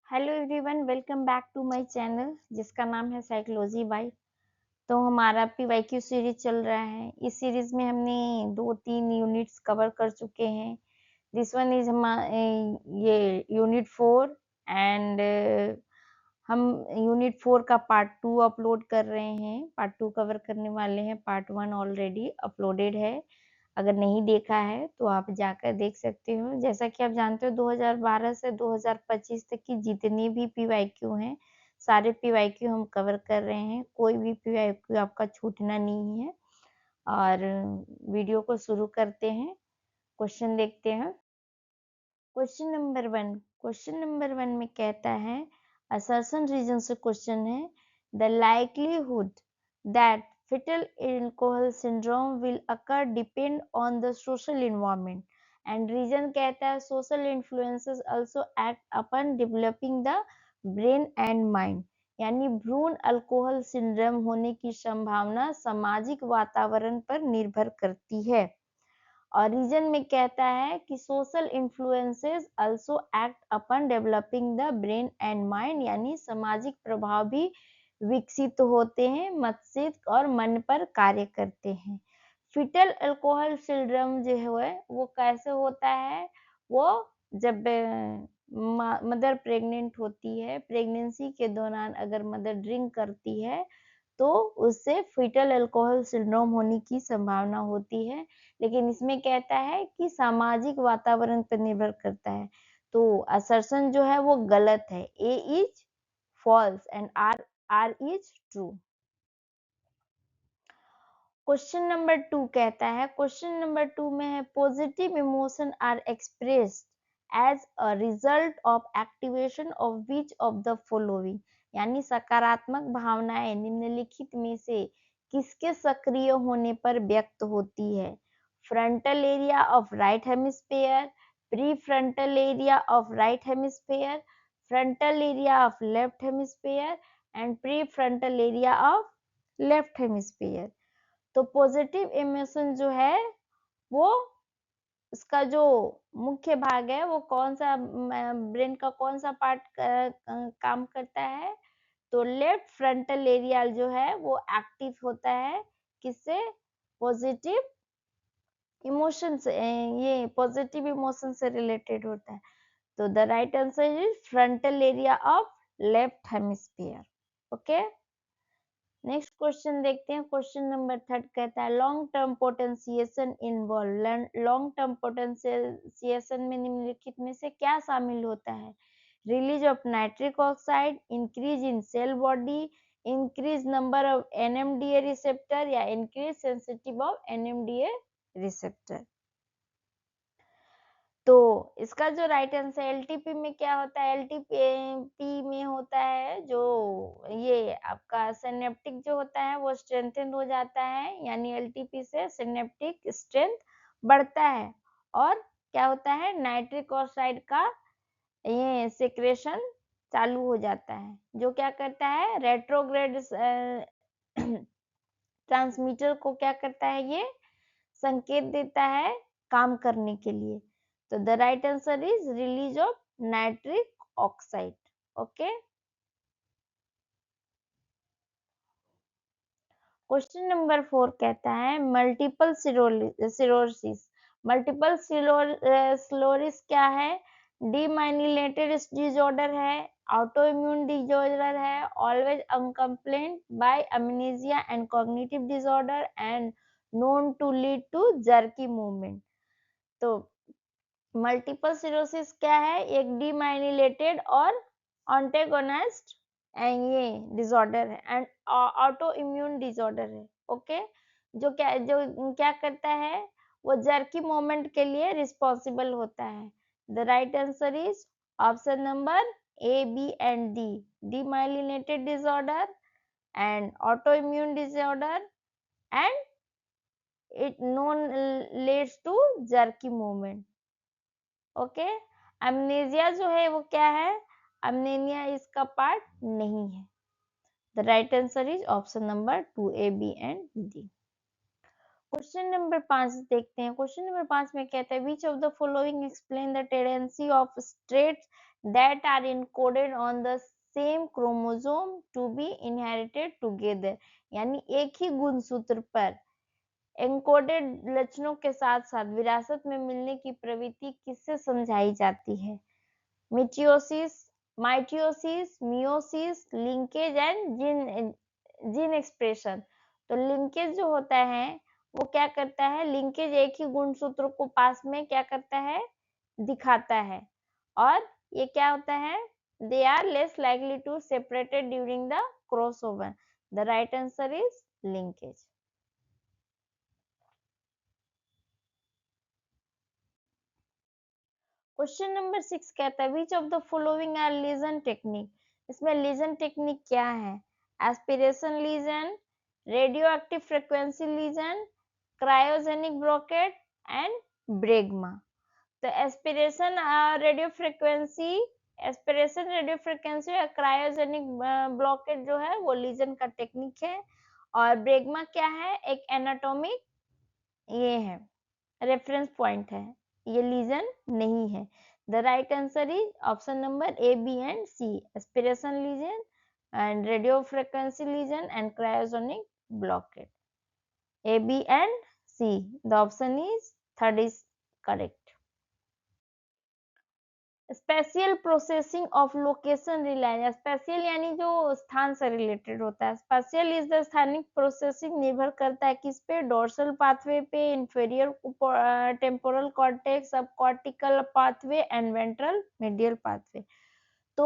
Hello everyone, welcome back to my channel जिसका नाम है साइकोलॉजी बाय। तो हमारा पीवाईक्यू सीरीज चल रहा है। इस सीरीज में हमने 2-3 यूनिट्स कवर कर चुके हैं। दिस वन इज ये यूनिट 4 एंड हम यूनिट 4 का पार्ट 2 अपलोड कर रहे हैं। पार्ट 2 कवर करने वाले हैं। पार्ट 1 ऑलरेडी अपलोडेड है। अगर नहीं देखा है तो आप जाकर देख सकते हो। जैसा कि आप जानते हो 2012 से 2025 तक की जितनी भी पीवाईक्यू हैं, सारे पीवाईक्यू हम कवर कर रहे हैं। कोई भी पीवाईक्यू आपका छूटना नहीं है। और वीडियो को शुरू करते हैं। क्वेश्चन देखते हैं। क्वेश्चन नंबर 1 में कहता है, असर्शन रीजन से क्वेश्चन है, the likelihood that fetal alcohol syndrome will occur depend on the social environment, and reason कहता है social influences also act upon developing the brain and mind, यानी भ्रूण अल्कोहल सिंड्रोम होने की संभावना सामाजिक वातावरण पर निर्भर करती है। और रीजन में कहता है कि social influences also act upon developing the brain and mind, यानी सामाजिक प्रभाव भी विकसित होते हैं, मस्तिष्क और मन पर कार्य करते हैं। फिटल अल्कोहल सिंड्रोम जो है वो कैसे होता है? वो जब मदर प्रेग्नेंट होती है, प्रेगनेंसी के दौरान अगर मदर ड्रिंक करती है तो उससे फिटल अल्कोहल सिंड्रोम होने की संभावना होती है। लेकिन इसमें कहता है कि सामाजिक वातावरण पर निर्भर करता है। तो असर्शन जो है वो गलत है। A is false and R is true. Question number 2 कहता है, क्वेश्चन नंबर 2 में है, positive emotion are expressed as a result of activation of which of the following, यानी सकारात्मक भावनाएं निम्नलिखित में से किसके सक्रिय होने पर व्यक्त होती है? Frontal area of right hemisphere, pre frontal area of right hemisphere, frontal area of left hemisphere and pre frontal area of left hemisphere. तो पॉजिटिव इमोशन जो है वो उसका जो मुख्य भाग है वो कौन सा, ब्रेन का कौन सा पार्ट काम करता है? तो लेफ्ट फ्रंटल एरिया जो है वो एक्टिव होता है। किससे? पॉजिटिव इमोशन से। ये पॉजिटिव इमोशन से रिलेटेड होता है। तो the right answer is frontal area of left hemisphere. Okay, next question देखते हैं। क्वेश्चन नंबर 3 कहता है, long term potentiation involve. Long term potentiation में निम्नलिखित में से क्या शामिल होता है? Release of nitric oxide, increase in cell body, increase number of NMDA receptor या increase sensitive of NMDA receptor. तो इसका जो राइट आंसर एलटीपी में क्या होता है? एलटीपी में होता है जो ये आपका सिनेप्टिक जो होता है वो स्ट्रेंथन हो जाता है, यानी एलटीपी से सिनेप्टिक स्ट्रेंथ बढ़ता है। और क्या होता है? नाइट्रिक ऑक्साइड का ये सिक्रेशन चालू हो जाता है, जो क्या करता है? रेट्रोग्रेड ट्रांसमीटर को क्या करता है? ये संकेत देता है काम करने के लिए। तो the right answer is release of nitric oxide. Okay, question number 4 कहता है, मल्टीपल सिरोसिस। मल्टीपल सिलोरिस क्या है? डीमाइलिनेटेड डिसऑर्डर है, ऑटो इम्यून डिसऑर्डर है, always accompanied by amnesia and cognitive disorder and known to lead to jerky movement. तो multiple sclerosis क्या है? एक डीमाइलिनेटेड और ऑन्टेगोनिस्ट ये डिसऑर्डर है एंड ऑटो इम्यून डिसऑर्डर है। ओके, जो क्या करता है? वो जर्की मोमेंट के लिए रिस्पॉन्सिबल होता है। The right answer is option number A, B and D, demyelinated disorder and autoimmune disorder and it known leads to jerky movement. Okay, amnesia जो है वो क्या है? अमनेसिया इसका पार्ट नहीं है। The right answer is option number 2, A, B and D. Question number 5 देखते हैं। क्वेश्चन नंबर 5 में कहता है, which of the following explain the tendency of straight that are encoded on the same chromosome to be inherited together, यानी एक ही गुणसूत्र पर encoded लक्षणों के साथ साथ विरासत में मिलने की प्रवृत्ति किससे समझाई जाती है? Mitosis, mitosis, meiosis, linkage and gene expression. तो लिंकेज जो होता है वो क्या करता है, लिंकेज एक ही गुणसूत्र को पास में क्या करता है, दिखाता है, और ये क्या होता है, they are less likely to separated during the crossover. The right answer is linkage. Question number 6 कहता है which of the following are lesion technique. इसमें लीजन टेक्निक क्या है? Aspiration lesion, radioactive frequency lesion, cryogenic blockade and bregma. तो aspiration radio frequency, aspiration radio frequency या cryogenic blockade जो है वो लीजन का टेक्निक है, और ब्रेगमा क्या है, एक एनाटॉमिक ये है, रेफरेंस पॉइंट है, ये लीजन नहीं है। The right answer is option number A, B and C, aspiration lesion and radio frequency lesion and cryogenic blockade. A, B and C, the option is third is correct. Spatial processing of location reliance, spatial यानी जो स्थान से related होता है, spatial is the स्थानिक processing निर्भर करता है किस पे, डोर्सल पाथवे पे, inferior temporal cortex, subcortical pathway and ventral medial pathway. तो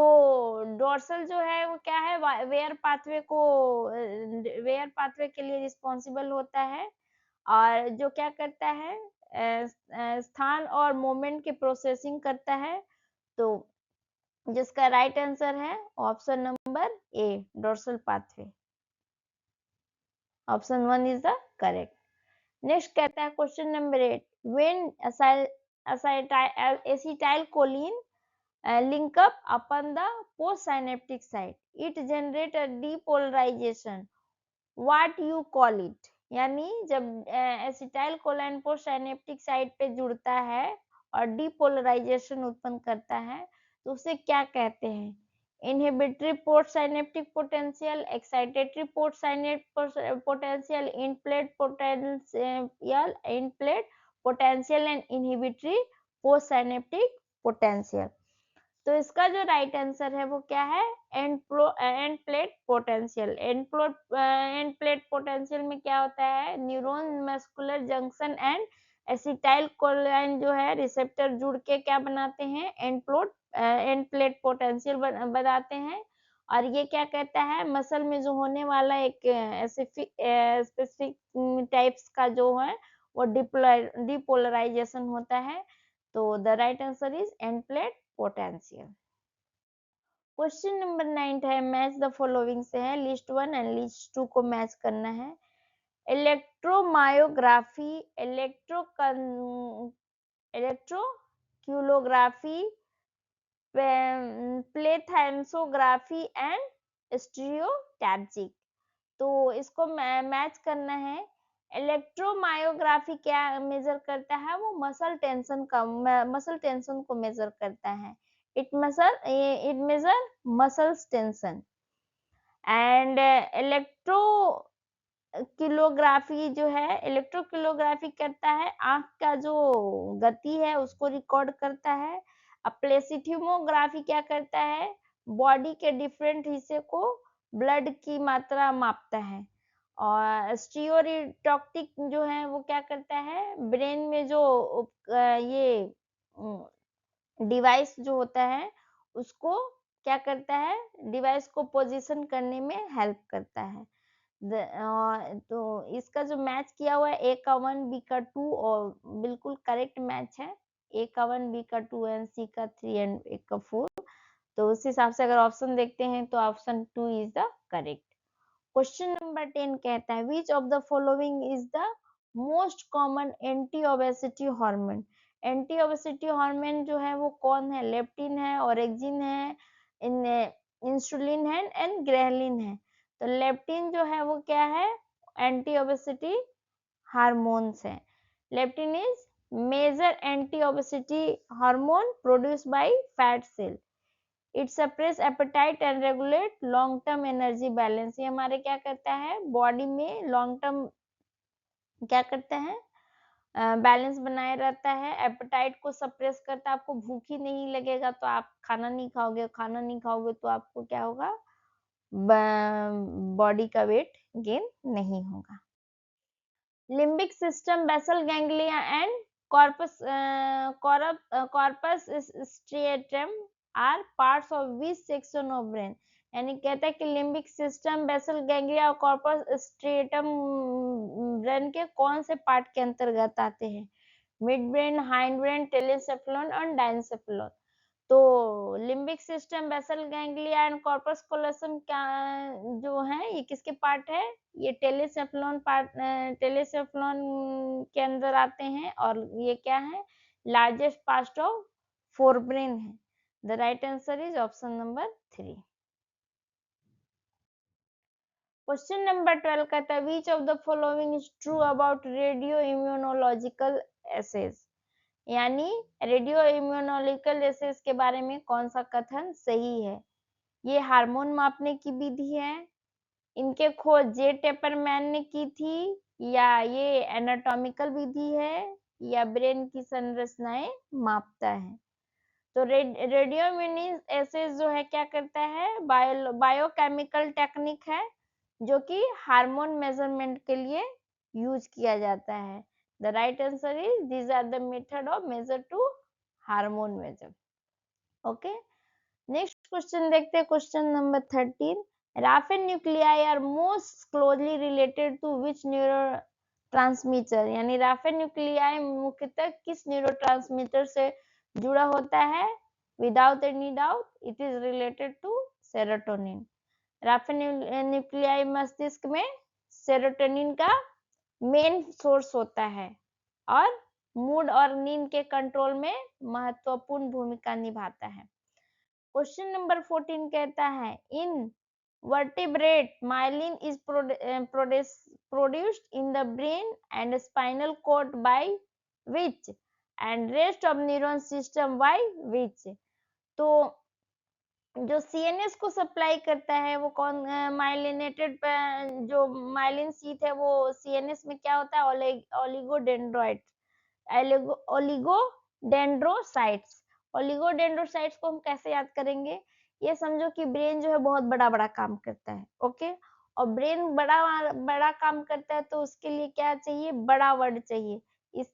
डोर्सल जो है वो क्या है, वेयर पाथवे को, वेयर पाथवे के लिए रिस्पॉन्सिबल होता है, और जो क्या करता है, स्थान और मोमेंट की प्रोसेसिंग करता है। तो जिसका राइट आंसर है option number A, dorsal pathway, option 1 is the correct. Next कहता है question number 8, when acetyl choline link up upon the postsynaptic site, it generate a depolarization, what you call it। यानी जब acetyl choline postsynaptic site पे जुड़ता है और depolarisation उत्पन्न करता है तो उसे क्या कहते हैं? Inhibitory postsynaptic potential, excitatory postsynaptic potential, in plate potential and inhibitory postsynaptic potential. तो इसका जो राइट आंसर है वो क्या है, end plate potential. End plate potential में क्या होता है, neuron muscular junction and acetyl choline जो है रिसेप्टर जुड़ के क्या बनाते हैं, एंड प्लेट पोटेंशियल बनाते हैं। और ये क्या कहता है, मसल में जो होने वाला एक स्पेसिफिक टाइप्स का जो है वो डिपोलराइजेशन होता है। तो the right answer is end plate potential. Question number 9 है मैच द फॉलोइंग से है, लिस्ट 1 एंड लिस्ट 2 को मैच करना है। Electromyography, electrooculography, plethysmography and stereotactic. तो इसको मैच करना है। इलेक्ट्रोमायोग्राफी क्या मेजर करता है, वो मसल टेंशन को मेजर करता है। It measure muscles tension. And electrooculography जो है, इलेक्ट्रोक्यूलोग्राफी करता है आंख का जो गति है उसको रिकॉर्ड करता है। प्लेथियोमोग्राफी क्या करता है, बॉडी के डिफरेंट हिस्से को ब्लड की मात्रा मापता है। और स्टीरियोटैप्टिक जो है वो क्या करता है, ब्रेन में जो ये डिवाइस जो होता है उसको क्या करता है, डिवाइस को पोजीशन करने में हेल्प करता है। तो इसका जो मैच किया हुआ है ए का 1, बी का 2 और बिल्कुल करेक्ट मैच है। ए का 1, बी का 2 एंड सी का 3 एंड ए का 4। तो उस हिसाब से अगर ऑप्शन देखते हैं तो option 2 is the correct. Question number 10 कहता है which of the following is the most common anti obesity hormone. Anti obesity hormone जो है वो कौन है, लेप्टिन है, ऑरेक्सिन है, इंसुलिन है एंड ग्रेलिन है। तो लेप्टिन जो है वो क्या है, एंटी ओबेसिटी हार्मोन्स है। Leptin is major anti obesity hormone produced by fat cell. It suppress appetite and regulate long term energy balance. ये हमारे क्या करता है, बॉडी में लॉन्ग टर्म क्या करते हैं, बैलेंस बनाए रहता है, एपेटाइट को सप्रेस करता है। आपको भूख ही नहीं लगेगा तो आप खाना नहीं खाओगे, खाना नहीं खाओगे तो आपको क्या होगा, बॉडी का वेट गेन नहीं होगा। Limbic system, basal ganglia and corpus striatum are parts of which section of brain. यानी कहता है कि लिम्बिक सिस्टम, बेसल गैंग्लिया और कॉर्पस स्ट्रिएटम ब्रेन के कौन से पार्ट के अंतर्गत आते हैं, midbrain, hindbrain, telencephalon और डाइनसेफ्लॉन। तो limbic system, basal ganglia and corpus callosum क्या जो है, ये किसके पार्ट है, ये टेलिसेफ्लॉन पार्ट, टेलिसेफ्लॉन के अंदर आते हैं और ये क्या है, लार्जेस्ट पार्ट ऑफ फोरब्रेन है। The right answer is option number 3। Question number 12 कहता है which of the following is true about radio immunological assays. यानी रेडियो इम्यूनोलॉजिकल एसेज के बारे में कौन सा कथन सही है। ये हार्मोन मापने की विधि है, इनके खोज जे टेपरमैन ने की थी, या ये एनाटॉमिकल विधि है, या ब्रेन की संरचनाएं मापता है। तो रेडियो इम्यूनोलॉजिकल जो है क्या करता है, बायोकेमिकल टेक्निक है जो कि हार्मोन मेजरमेंट के लिए यूज किया जाता है। The right answer is these are the method of measure to hormone measure. Okay, next question देखते हैं, question number 13। Raphe nuclei are most closely related to which neuro transmitter. यानी raphe nuclei मुख्यतः किस neurotransmitter से जुड़ा होता है, without any doubt it is related to serotonin. Raphe nuclei मस्तिष्क में सेरोटोनिन का मेन सोर्स होता है और मूड और नींद के कंट्रोल में महत्वपूर्ण भूमिका निभाता है। क्वेश्चन नंबर 14 कहता है in vertebrate myelin is produced in the brain and spinal cord by which and rest of neuron system by which. तो जो सीएनएस को सप्लाई करता है वो कौन, माइलिनेटेड जो माइलिन शीथ है वो सीएनएस में क्या होता है, ओलिगोडेंड्रोइट, ओलिगोडेंड्रोसाइट्स। ओलिगोडेंड्रोसाइट्स को हम कैसे याद करेंगे, ये समझो कि ब्रेन जो है बहुत बड़ा बड़ा काम करता है। ओके, और ब्रेन बड़ा बड़ा काम करता है तो उसके लिए क्या चाहिए, बड़ा वर्ड चाहिए। इस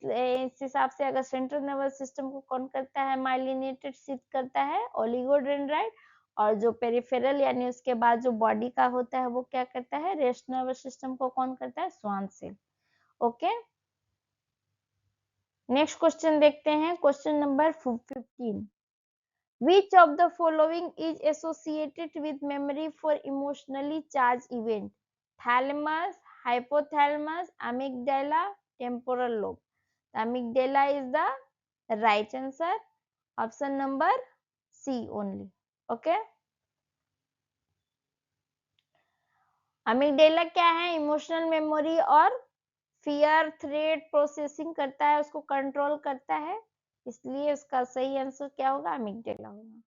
हिसाब से अगर सेंट्रल नर्वस सिस्टम को कौन करता है, माइलिनेटेड शीथ करता है ओलिगोडेंड्राइट, और जो पेरिफेरल यानी उसके बाद जो बॉडी का होता है वो क्या करता है, रेस्ट नर्वस सिस्टम को कौन करता है, Schwann cell. Okay, next question देखते हैं, question number 15। Which of the following is associated with memory for emotionally charged event? Thalamus, hypothalamus, amygdala, temporal lobe. The amygdala is the right answer. Option number C only. Okay. amygdala क्या है, emotional memory और fear threat processing करता है, उसको control करता है, इसलिए उसका सही आंसर क्या होगा, amygdala होगा।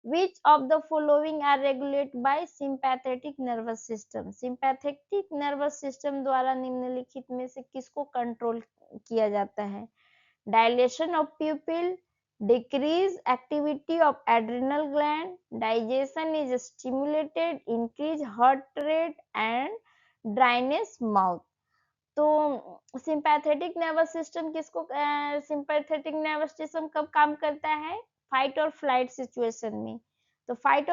Which of the following are regulated by sympathetic nervous system? Sympathetic nervous system द्वारा निम्नलिखित में से किसको कंट्रोल किया जाता है, dilation of pupil, decrease activity of adrenal gland, digestion is stimulated, increase heart rate and dryness mouth। तो sympathetic nervous system किसको, सिंपैथेटिक नर्वस सिस्टम कब काम करता है, फाइट और फ्लाइट सिचुएशन में। तो फाइट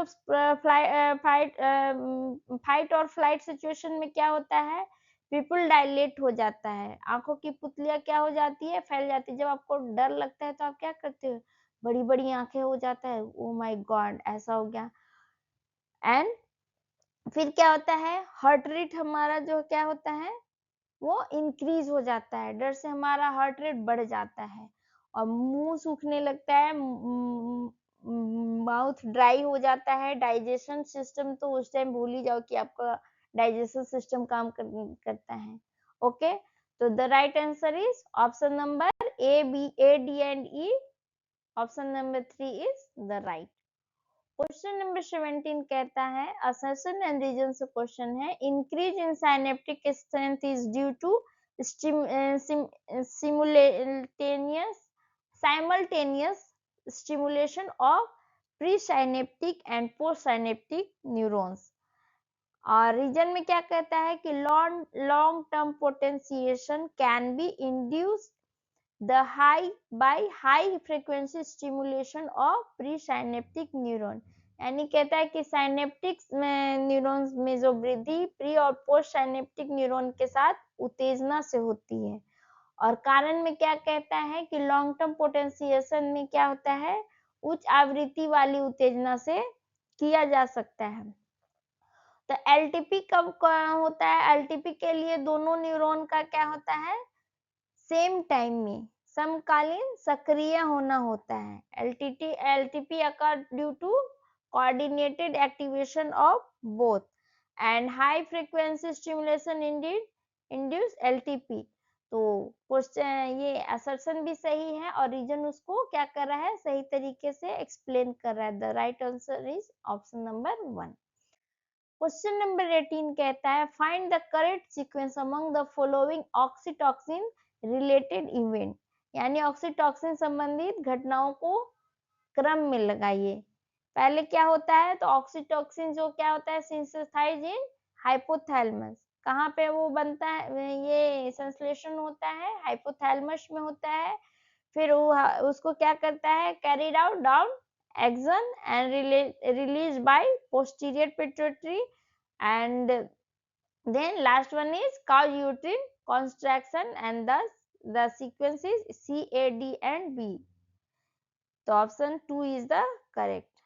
और फ्लाइट सिचुएशन में क्या होता है, पीपल डायलेट हो जाता है, आंखों की पुतलियां क्या हो जाती है, फैल जाती है। जब आपको डर लगता है तो आप क्या करते हो, बड़ी बड़ी आंखें हो जाता है, ओ माय गॉड ऐसा हो गया। एंड फिर क्या होता है, हार्ट रेट हमारा जो क्या होता है वो इंक्रीज हो जाता है, डर से हमारा हार्ट रेट बढ़ जाता है, और मुंह सूखने लगता है, माउथ ड्राई हो जाता है। डाइजेशन सिस्टम तो उस टाइम भूल ही जाओ कि आपका डाइजेशन सिस्टम काम करता है। ओके, तो the right answer is option number A, B, A, D and E. Option number 3 is the right. Question number 17 कहता है असर्शन एंड रीजन से क्वेश्चन है, increase in synaptic strength is due to simultaneous stimulation of pre synaptic and post synaptic neurons. और reason में क्या कहता है कि long term potentiation can be induced the high frequency stimulation of presynaptic neuron। यानी कहता है कि साइनेप्टिक न्यूरॉन्स में जो वृद्धि प्री और पोस्ट साइनेप्टिक न्यूरॉन के साथ उत्तेजना से होती है। और कारण में क्या कहता है कि लॉन्ग टर्म पोटेंशिएशन में क्या होता है, उच्च आवृत्ति वाली उत्तेजना से किया जा सकता है। तो एलटीपी कब होता है, एलटीपी के लिए दोनों न्यूरॉन का क्या होता है, सेम टाइम में समकालीन सक्रिय होना होता है। LTP occur due to coordinated activation of both and high frequency stimulation induce LTP. तो क्वेश्चन ये असर्शन भी सही है और रीजन उसको क्या कर रहा है, सही तरीके से एक्सप्लेन कर रहा है। The right answer is option number 1। Question number 18 कहता है find the correct sequence among the following oxytocin related event. यानी ऑक्सीटॉसिन संबंधित घटनाओं को क्रम में लगाइए। पहले क्या होता है, तो ऑक्सीटॉसिन जो क्या होता है, सिंथेसाइज इन हाइपोथैलेमस। कहाँ पे वो बनता है, ये संश्लेषण होता है हाइपोथैलेमस में होता है। फिर वो उसको क्या करता है, carried out down axon and released by posterior pituitary, and then last one is cow uterine contraction, and thus the sequence is C, A, D and B. तो option 2 is the correct.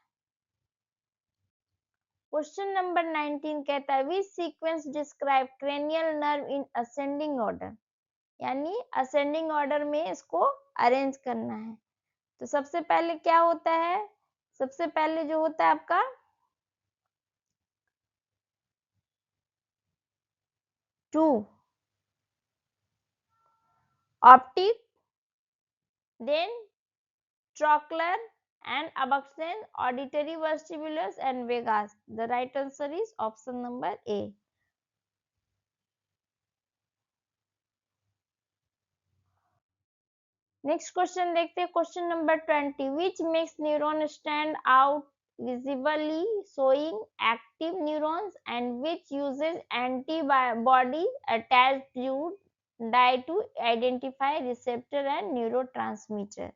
Question number 19 कहता है which sequence describe cranial nerve in ascending order। यानी ascending order में इसको arrange करना है। तो सबसे पहले क्या होता है, सबसे पहले जो होता है आपका 2 optic, then trochlear and abduction, auditory vestibulus and vagus। The right answer is option number A. Next question देखते हैं, question number 20 which makes neuron stand out visibly showing active neurons and which uses antibody attached fluid dye to identify receptor and neurotransmitter।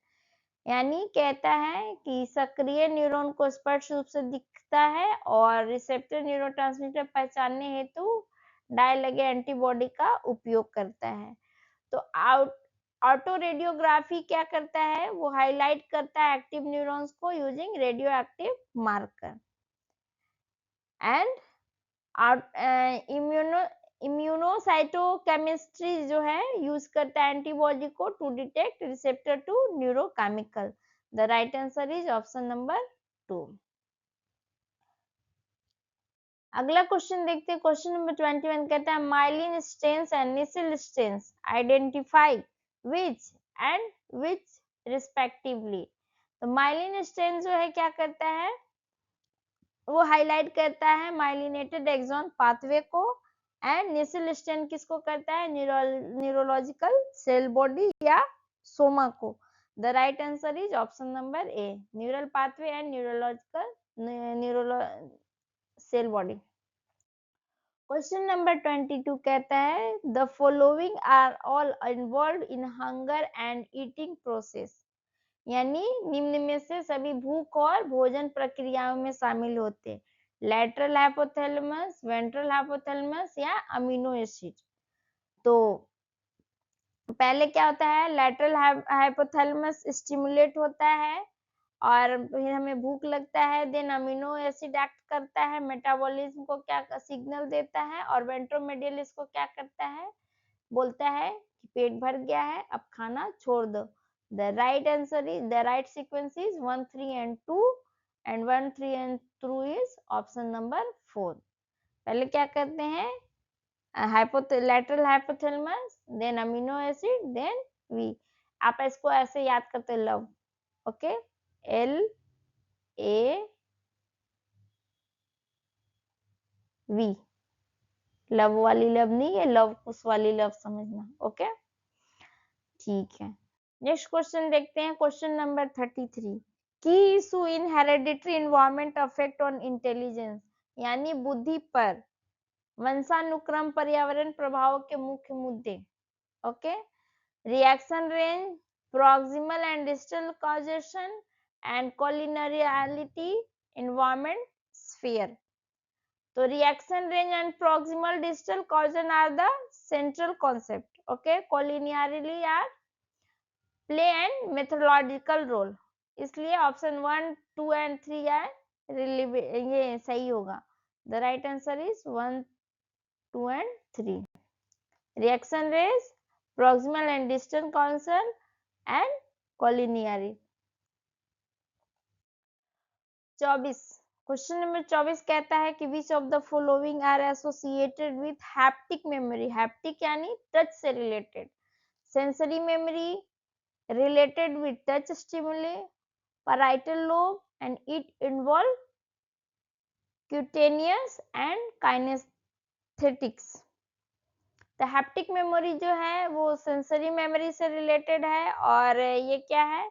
यानी कहता है कि सक्रिय neuron को स्पष्ट रूप से दिखता है और रिसेप्टर न्यूरोट्रांसमीटर पहचानने हेतु डाई लगे एंटीबॉडी का उपयोग करता है। तो ऑटो रेडियोग्राफी क्या करता है, वो हाईलाइट करता है एक्टिव न्यूरॉन्स को using radio active marker. And immunocytochemistry जो है यूज करता है एंटीबॉडी को to detect receptor to neurochemical. The right answer is option number 2। अगला क्वेश्चन देखते हैं, क्वेश्चन नंबर 21 कहता है myelin stains and Nissl stains identify which and which respectively. तो माइलिन स्टेन जो है क्या करता है, वो हाईलाइट करता है माइलिनेटेड एक्सॉन पाथवे को, एंड निसिल स्टेन किसको करता है, न्यूरोलॉजिकल सेल बॉडी या सोमा को। The right answer is option number A, neural pathway and neurological cell body. Question number 22 कहता है the following are all involve in hunger and eating process. यानी निम्न में से सभी भूख और भोजन प्रक्रियाओं में शामिल होते हैं, लैटरल हाइपोथैलेमस, वेंट्रल हाइपोथैलेमस या अमीनो एसिड। तो पहले क्या होता है, लैटरल हाइपोथैलेमस स्टिमुलेट होता है और फिर हमें भूख लगता है, देन अमीनो एसिड एक्ट करता है, मेटाबॉलिज्म को क्या सिग्नल देता है, और वेंट्रोमेडियल इसको क्या करता है, बोलता है कि पेट भर गया है अब खाना छोड़ दो। The right answer is, the right sequence is 1, 3 and 2 and 1, 3 and 2 is option number 4। पहले क्या करते हैं, lateral hypothalamus, then amino acid, then V. आप इसको ऐसे याद करते love, okay, L A V, love वाली लव नहीं है, लव कुश वाली लव समझना। ओके, ठीक है। नेक्स्ट क्वेश्चन देखते हैं, क्वेश्चन नंबर 33। की issue in hereditary environment affect on intelligence, यानी बुद्धि पर वंशानुक्रम पर्यावरण प्रभाव के मुख्य मुद्दे। Okay, reaction range, proximal and distal causation, and collinearity environment sphere. So reaction range and proximal distal causation are the central concept. Okay, collinearity are play and methodological role. इसलिए option 1, 2 and 3 ये सही होगा। The right answer is 1, 2 and 3. Reaction range, proximal and distal causation, and collinearity. 24, question number 24 कहता है कि which of the following are associated with haptic memory. Haptic यानी touch से related. Sensory memory related with touch stimuli, parietal lobe, and it involve cutaneous and kinesthetics. तो haptic memory जो है वो sensory memory से रिलेटेड है, और ये क्या है,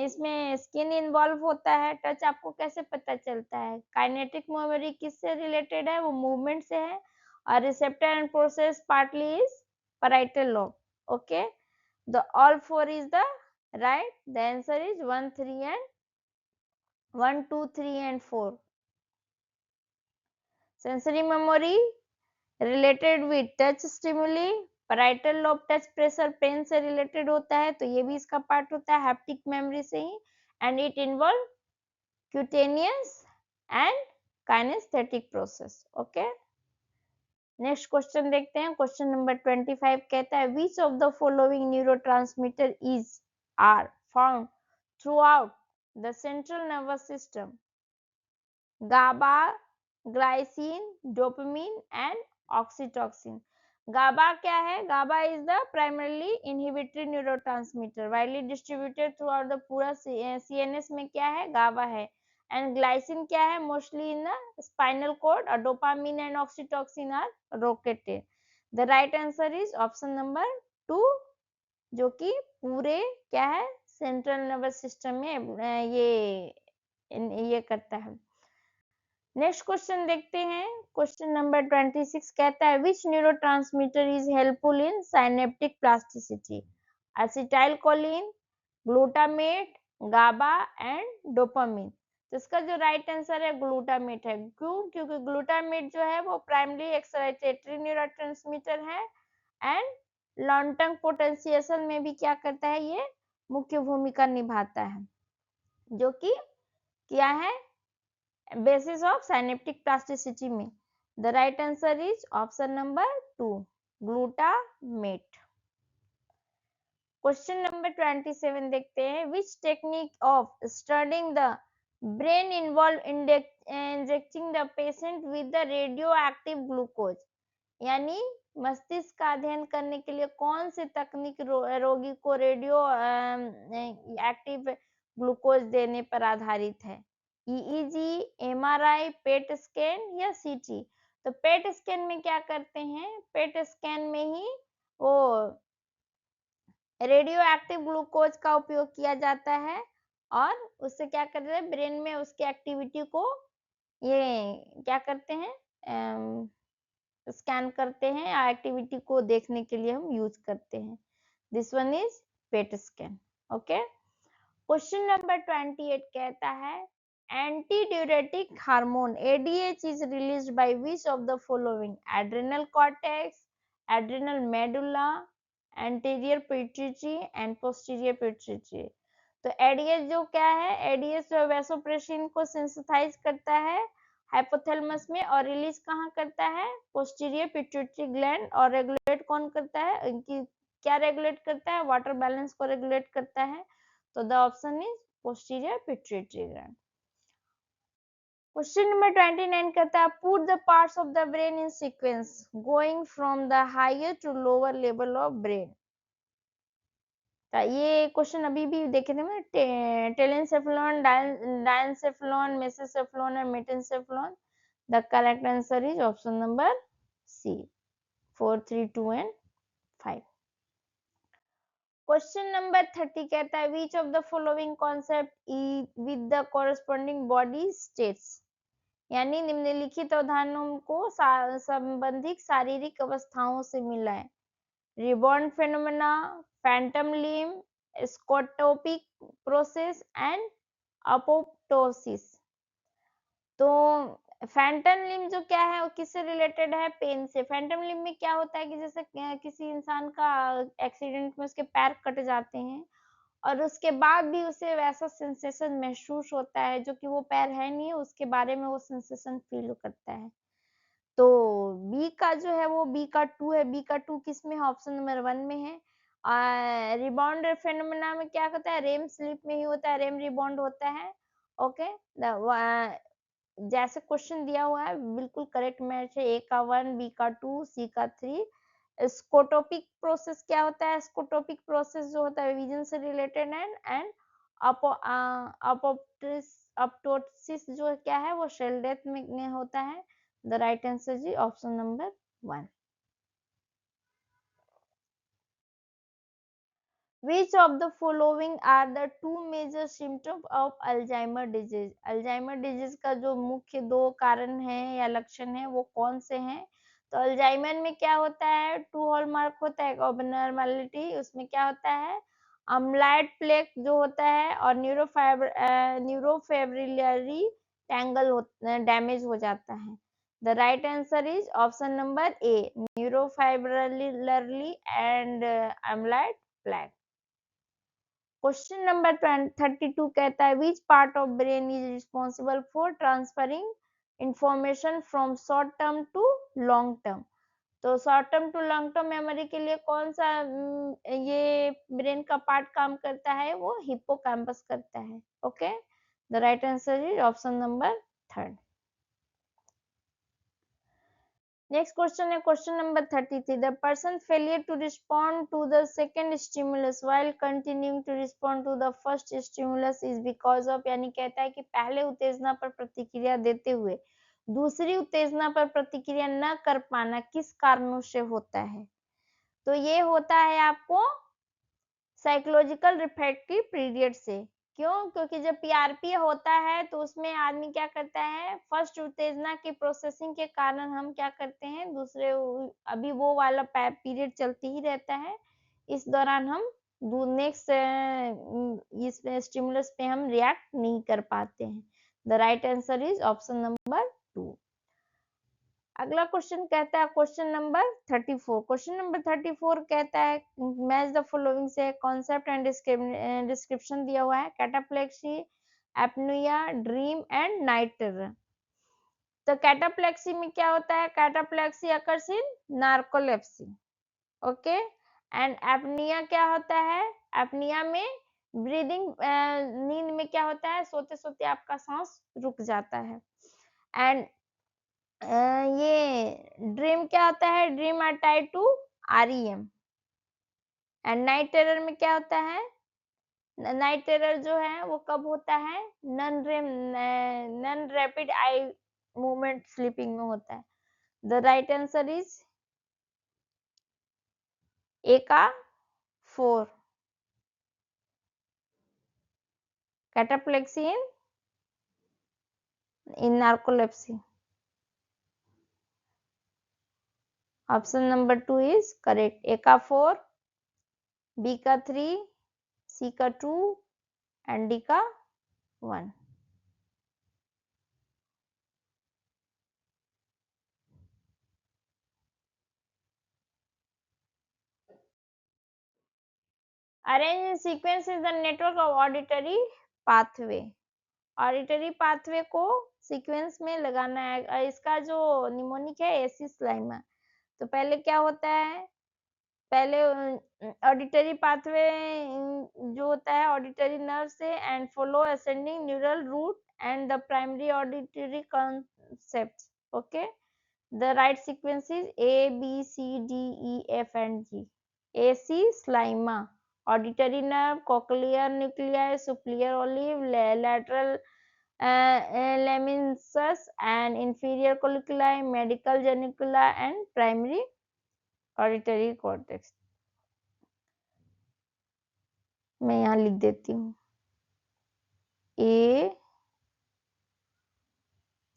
इसमें स्किन इन्वॉल्व होता है। टच आपको कैसे पता चलता है। काइनेटिक मेमोरी किससे रिलेटेड है, वो मूवमेंट से है, और receptor and process partly is parietal lobe. Okay, the all four is the right. The answer is 1, 3 and 1, 2, 3 and 4. Sensory memory related with touch stimuli, parietal lobe touch pressure pain से related होता है, तो ये भी इसका part होता है haptic memory से ही, and it involve cutaneous and kinaesthetic process. Okay, next question देखते हैं, क्वेश्चन नंबर 25 कहता है which of the following neurotransmitter is are found throughout the central nervous system. GABA, glycine, dopamine and oxytocin. GABA क्या है, GABA is the primarily inhibitory neurotransmitter, widely distributed throughout the पूरा CNS में क्या है, GABA है। And glycine क्या है, mostly in the spinal cord, और dopamine and oxytocin are located. The right answer is option number 2, जो कि पूरे क्या है, सेंट्रल नर्वस सिस्टम में ये करता है। नेक्स्ट क्वेश्चन देखते हैं, क्वेश्चन नंबर 26 कहता है which neurotransmitter is helpful in synaptic plasticity. Acetylcholine, glutamate, GABA and dopamine. तो इसका जो राइट आंसर है ग्लूटामेट है। क्यों, क्योंकि ग्लूटामेट जो है वो प्राइमरी एक्साइटेटरी न्यूरोट्रांसमीटर है, एंड लॉन्ग टर्म पोटेंशिएशन में भी क्या करता है, ये मुख्य भूमिका निभाता है, जो कि क्या है, बेसिस ऑफ साइनेप्टिक प्लास्टिसिटी में। The right answer is option number 2, glutamate. Question number 27 देखते हैं which technique of studying the brain involve injecting the patient with the radio active glucose. यानी मस्तिष्क का अध्ययन करने के लिए कौन सी तकनीक रोगी को रेडियो एक्टिव ग्लूकोज देने पर आधारित है। ईईजी, एमआरआई, पेट स्कैन या सीटी। तो पेट स्कैन में क्या करते हैं, पेट स्कैन में ही वो रेडियो एक्टिव ग्लूकोज का उपयोग किया जाता है, और उससे क्या करते हैं, ब्रेन में उसकी एक्टिविटी को ये क्या करते हैं, स्कैन करते हैं, या एक्टिविटी को देखने के लिए हम यूज करते हैं। This one is PET scan. Okay, question number 28 कहता है एंटीड्यूरेटिक hormone ADH is released by which of the following. Adrenal cortex, adrenal medulla, anterior pituitary and posterior pituitary. तो एडीएच जो क्या है, एडीएच जो वैसोप्रेसिन को सेंसिटाइज करता है हाइपोथैलेमस में, और रिलीज कहाँ करता है, पोस्टीरियर पिट्यूटरी ग्लैंड। और रेगुलेट कौन करता है, इनकी क्या रेगुलेट करता है, वाटर बैलेंस को रेगुलेट करता है। तो the option is posterior pituitary gland. Question number 29 कहता है put the parts of the brain in sequence going from the higher to lower level of brain. ये क्वेश्चन अभी भी देखे थे, टेलेंसेफ्लॉन, डायनसेफ्लॉन, मेसेसेफ्लॉन और metencephalon. The correct answer is option number C. 4, 3, 2 and 5. Question number 30 कहता है which of the following concept with the corresponding body states, यानी निम्नलिखित अवधारणाओं को संबंधित शारीरिक अवस्थाओं से मिला है। Rebound phenomena, Phantom limb, scotopic process and apoptosis. तो फैंटम लिम्ब जो क्या है वो किससे रिलेटेड है? पेन से। फैंटम लिम्ब में क्या होता है कि जैसे किसी इंसान का एक्सीडेंट में उसके पैर कट जाते हैं और उसके बाद भी उसे वैसा सेंसेशन महसूस होता है जो कि वो पैर है नहीं है, उसके बारे में वो सेंसेशन फील करता है। तो बी का जो है वो बी का 2 है। बी का 2 किस में है? ऑप्शन नंबर 1 में है। रिबाउंड फेनोमेना में क्या होता है? रेम स्लीप में ही होता है, रेम रिबाउंड होता है। ओके, जैसे क्वेश्चन दिया हुआ है बिल्कुल करेक्ट मैच है। ए का 1, बी का 2, सी का 3। स्कोटोपिक प्रोसेस क्या होता है? स्कोटोपिक प्रोसेस जो होता है विजन से रिलेटेड है, एंड अपटोसिस जो क्या है वो सेल डेथ में होता है। द राइट आंसर जी option number 1। Which of the following are the two major symptoms of Alzheimer disease? Alzheimer disease का जो मुख्य 2 कारण है या लक्षण है वो कौन से हैं? तो अल्जाइमर में क्या होता है? 2 हॉलमार्क होता है, ऑबनॉर्मलिटी, उसमें क्या होता है? अम्लाइड प्लेक जो होता है और न्यूरोफिब्रिलरी टैंगल डैमेज हो जाता है। The right answer is option number A, neurofibrillary and amyloid plaque. Question number 32 कहता है which part of brain is responsible for transferring information from short term to long term. तो short term to long term memory के लिए कौन सा ये brain का part काम करता है? वो हिप्पोकैम्पस करता है। Okay, the right answer is option number 3। Next question है question number 33. The person failure to respond to the second stimulus while continuing to respond to the first stimulus is because of, यानी कहता है कि पहले उत्तेजना पर प्रतिक्रिया देते हुए दूसरी उत्तेजना पर प्रतिक्रिया न कर पाना किस कारणों से होता है? तो ये होता है आपको साइकोलॉजिकल रिफ्लेक्टिव पीरियड से। क्यों? क्योंकि जब पीआरपी होता है तो उसमें आदमी क्या करता है? फर्स्ट उत्तेजना की प्रोसेसिंग के कारण हम क्या करते हैं? दूसरे अभी वो वाला पीरियड चलती ही रहता है, इस दौरान हम नेक्स्ट इस स्टिमुलस पे हम रिएक्ट नहीं कर पाते हैं। The right answer is option number 2। अगला क्वेश्चन कहता है क्वेश्चन नंबर 34। क्वेश्चन नंबर 34 कहता है मैच द फॉलोइंग से कॉन्सेप्ट एंड डिस्क्रिप्शन दिया हुआ है। Cataplexy, apnoea, dream and night terror. तो कैटाप्लेक्सी में क्या होता है? Cataplexy occurs in narcolepsy. Okay, and apnoea क्या होता है? एपनिया में ब्रीदिंग, नींद में क्या होता है? सोते सोते आपका सांस रुक जाता है। एंड ये ड्रीम क्या होता है? Dream are tied to REM। And night terror में क्या होता है? नाइट टेरर जो है वो कब होता है? Non rapid eye movement sleeping में होता है। The right answer is A का 4, cataplexy in narcolepsy. Option number 2 is correct. A का 4, बी का 3, सी का 2 एंड डी का 1। Arrange in sequence is the network of auditory pathway। Auditory pathway को sequence में लगाना है। इसका जो निमोनिक है एसिस लाइमा। तो पहले क्या होता है? पहले ऑडिटरी पाथवे जो होता है ऑडिटरी नर्व से and follow ascending neural route and the primary auditory concept. Okay, the right sequence is ABCDEF and G। एसिस लाइमा, auditory nerve, cochlear nuclear, superior olive, lateral lemniscus and inferior colliculi, medial genicula and primary auditory cortex. मैं यहाँ लिख देती हूँ A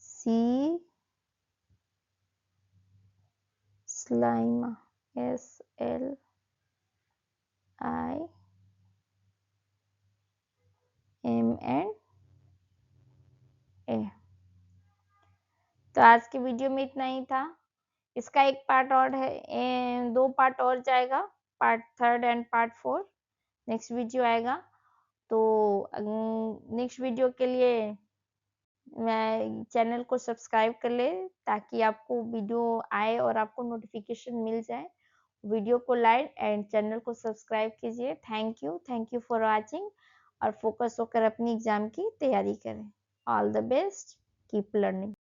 C Slima SLIMA and A। तो आज के वीडियो में इतना ही था। इसका एक पार्ट और है, 2 पार्ट और जाएगा, part 3 and part 4 next video आएगा। तो नेक्स्ट वीडियो के लिए मैं चैनल को सब्सक्राइब कर ले ताकि आपको वीडियो आए और आपको नोटिफिकेशन मिल जाए। वीडियो को लाइक एंड चैनल को सब्सक्राइब कीजिए। थैंक यू फॉर वाचिंग और फोकस होकर अपनी एग्जाम की तैयारी करें। All the best, keep learning.